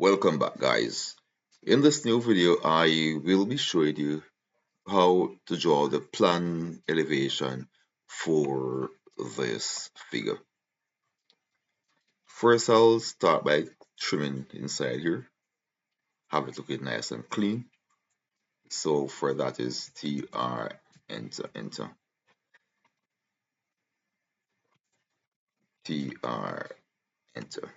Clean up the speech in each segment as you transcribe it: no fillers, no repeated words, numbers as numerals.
Welcome back, guys. In this new video I will be showing you how to draw the plan elevation for this figure. First I'll start by trimming inside here, have it looking nice and clean. So for that is TR, enter, TR, enter.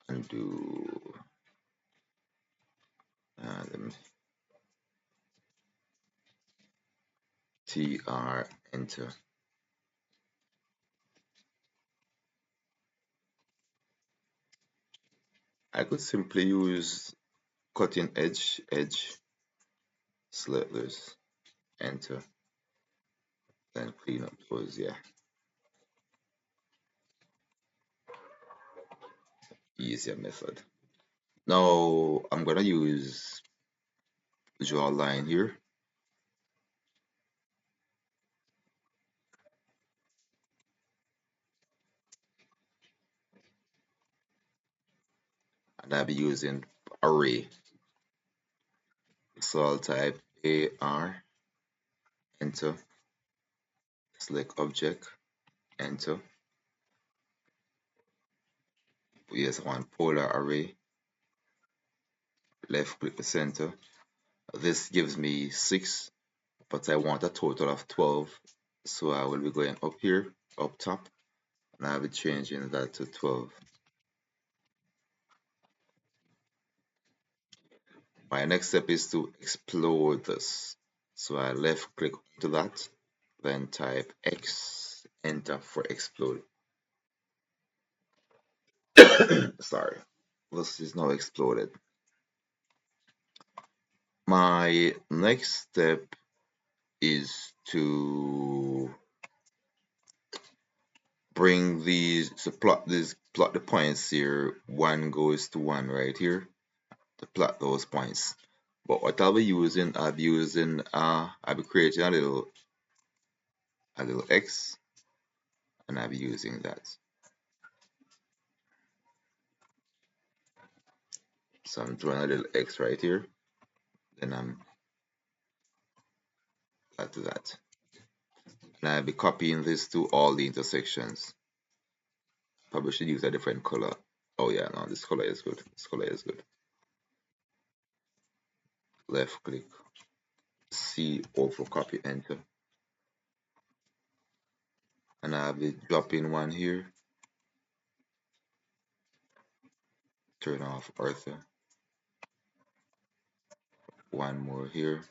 Undo, and TR, enter. I could simply use cutting edge, select this, enter, then clean up those, yeah, easier method. Now I'm gonna use draw a line here, and I'll be using array. So I'll type AR, enter, select object, enter. Yes, I want polar array, left click the center. This gives me 6, but I want a total of 12. So I will be going up here, up top, and I'll be changing that to 12. My next step is to explode this. So I left click to that, then type X, enter for explode. Sorry, this is now exploded. My next step is to bring plot the points here. One goes to one right here to plot those points. But what I'll be using, I'll be creating a little X, and I'll be using that. So I'm drawing a little X right here, then I'm to that. And I'll be copying this to all the intersections. Probably should use a different color. Oh yeah, no, this color is good. This color is good. Left click, C, O for copy, enter. And I'll be dropping one here. Turn off Arthur. One more here.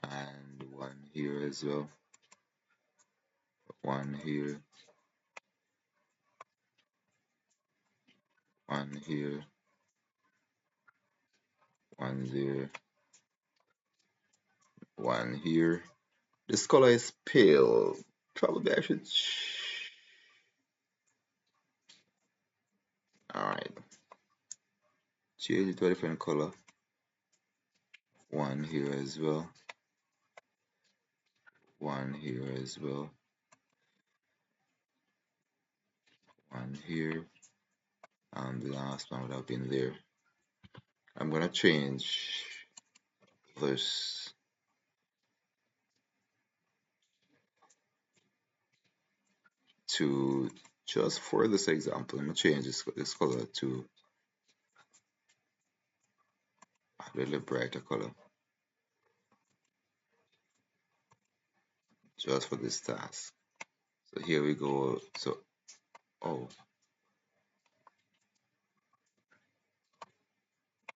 And one here as well. One here. One here. One there. One here. This color is pale. Probably I should. Alright. Change it to a different color. One here as well. One here as well. One here. And the last one would have been there. I'm gonna change this to, just for this example, I'm gonna change this color to a little brighter color, just for this task. So here we go. So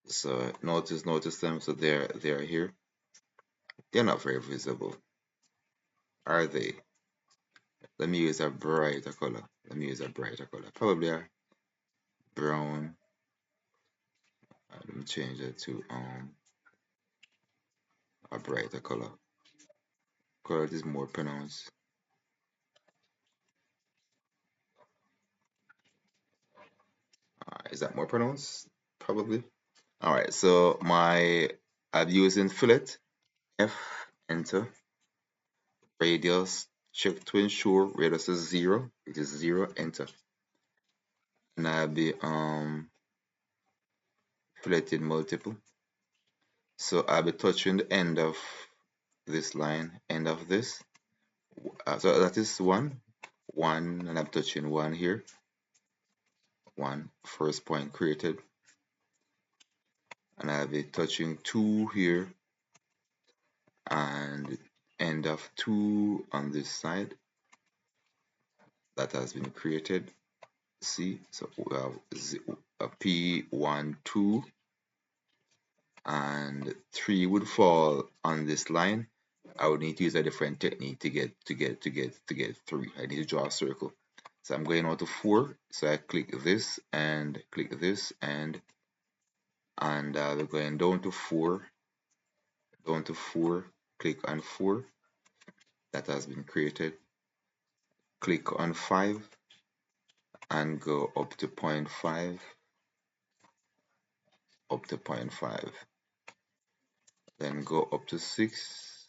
so notice them. So they're here. They're not very visible, are they? Let me use a brighter color. Probably a brown. Let me change it to a brighter color. Color is more pronounced. Is that more pronounced? Probably. All right, so I'm using fillet, F, enter, radius, check to ensure radius is 0, it is 0, enter. And I'll be filleted multiple. So I'll be touching the end of this line, end of this. So that is one, and I'm touching one here, one, first point created. And I'll be touching 2 here, and end of 2 on this side. That has been created. See, so we have a P1, 2, and 3 would fall on this line. I would need to use a different technique to get 3. I need to draw a circle. So I'm going out to 4. So I click this and we're going down to 4, click on 4. That has been created. Click on 5 and go up to 0.5, up to 0.5. Then go up to 6,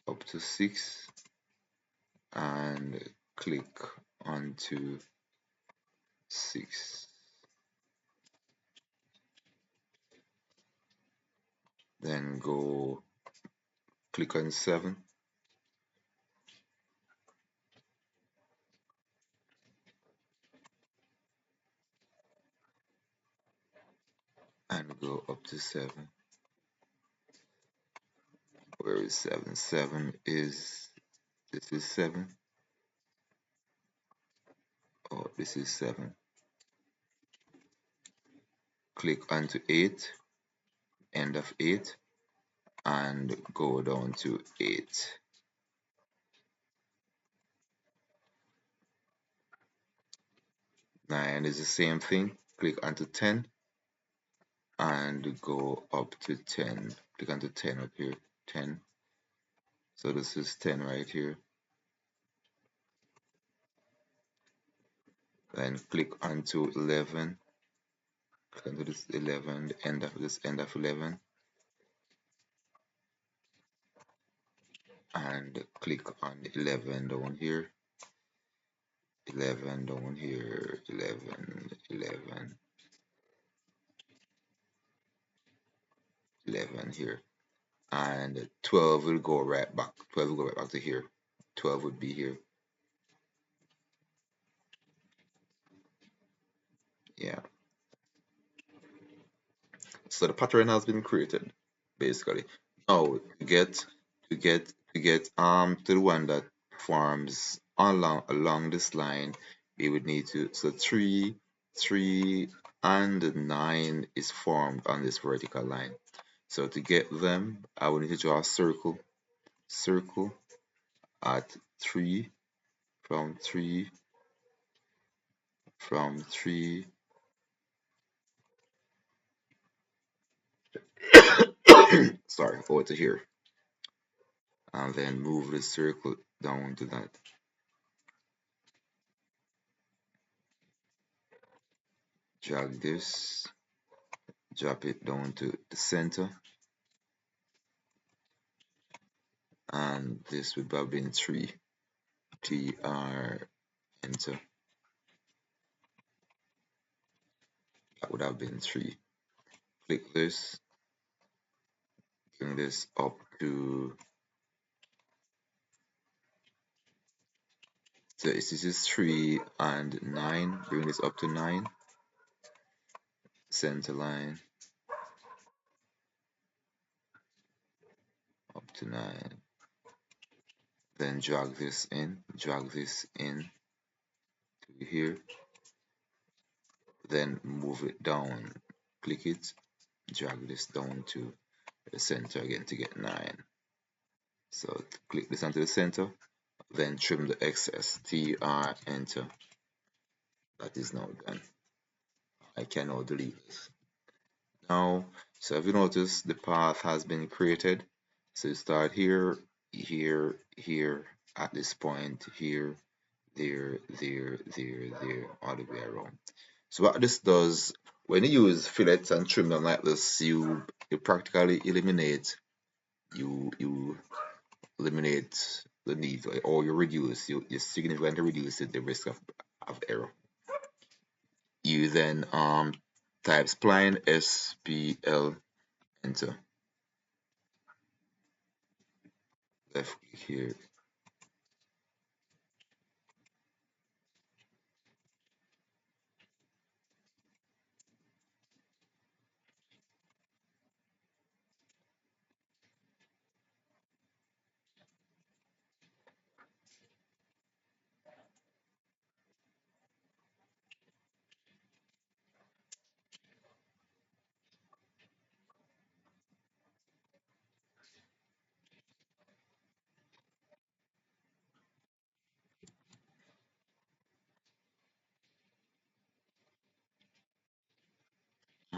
up to 6, and click onto 6. Then go click on 7, and go up to 7. Where is 7? 7 is, this is 7. Oh, this is 7. Click onto 8, end of 8, and go down to 8. 9 is the same thing. Click onto 10 and go up to 10. Click onto 10 up here, 10. So this is 10 right here. Then click onto 11. Click onto this 11, the end of this end of 11. And click on 11 down here. 11 down here, 11, 11, 11 here. And 12 will go right back. 12 will go right back to here. 12 would be here. Yeah. So the pattern has been created, basically. Now to the one that forms along this line, we would need to, so 3, 3, and 9 is formed on this vertical line. So to get them, I would need to draw a circle at 3, from 3, sorry, over to here, and then move the circle down to that. Drag this, drop it down to the center, and this would have been 3. TR, enter. That would have been 3. Click this, bring this up to, so this is 3 and 9, bring this up to 9, center line, up to 9. Then drag this in to here, then move it down, click it, drag this down to the center again to get 9. So click this onto the center, then trim the excess, TR, enter. That is now done. I can now delete this. Now, so if you notice, the path has been created. So you start here, here, at this point, here, there, all the way around. So what this does, when you use fillets and trim them like this, you practically you eliminate the need, or you significantly reduce the risk of error. You then type spline SPL, enter, left click here.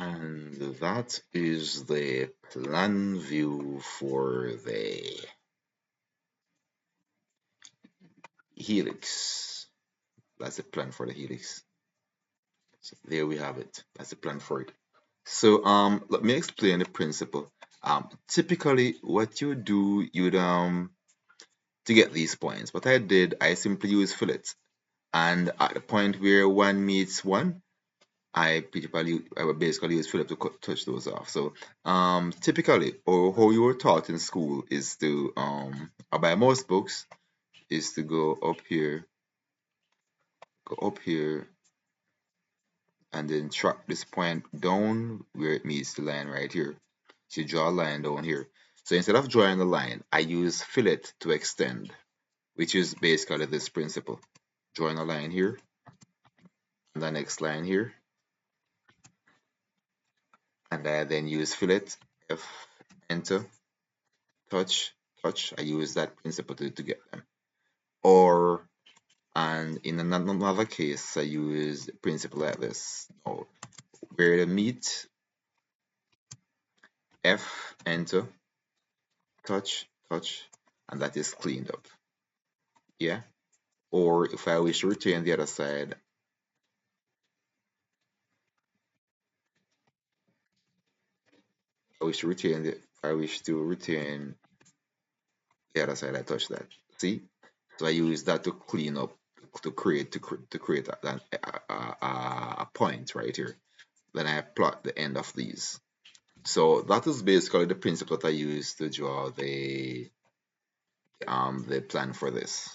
And that is the plan view for the Helix. That's the plan for the Helix. So there we have it. That's the plan for it. So let me explain the principle. Typically what you do, you'd to get these points. What I did, I simply use fillets. And at the point where one meets one, I would basically use fillet to touch those off. So typically, or how you were taught in school is to or by most books, is to go up here, and then track this point down where it meets the line right here. So you draw a line down here. So instead of drawing a line, I use fillet to extend, which is basically this principle. Drawing a line here, and the next line here, and I then use fillet, F, enter, touch, touch. I use that principle to get them. Or, and in another case, I use a principle like this. Now, where the meet, F, enter, touch, touch, and that is cleaned up. Yeah. Or if I wish to retain the other side, I wish to retain the other side, I touch that. See? So I use that to clean up, to create a point right here. Then I plot the end of these. So that is basically the principle that I use to draw the plan for this.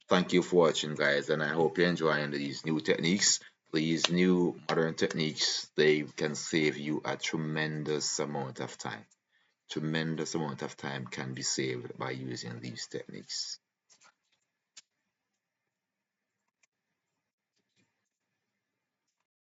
Thank you for watching, guys, and I hope you're enjoying these new techniques. These new modern techniques, they can save you a tremendous amount of time. Tremendous amount of time can be saved by using these techniques.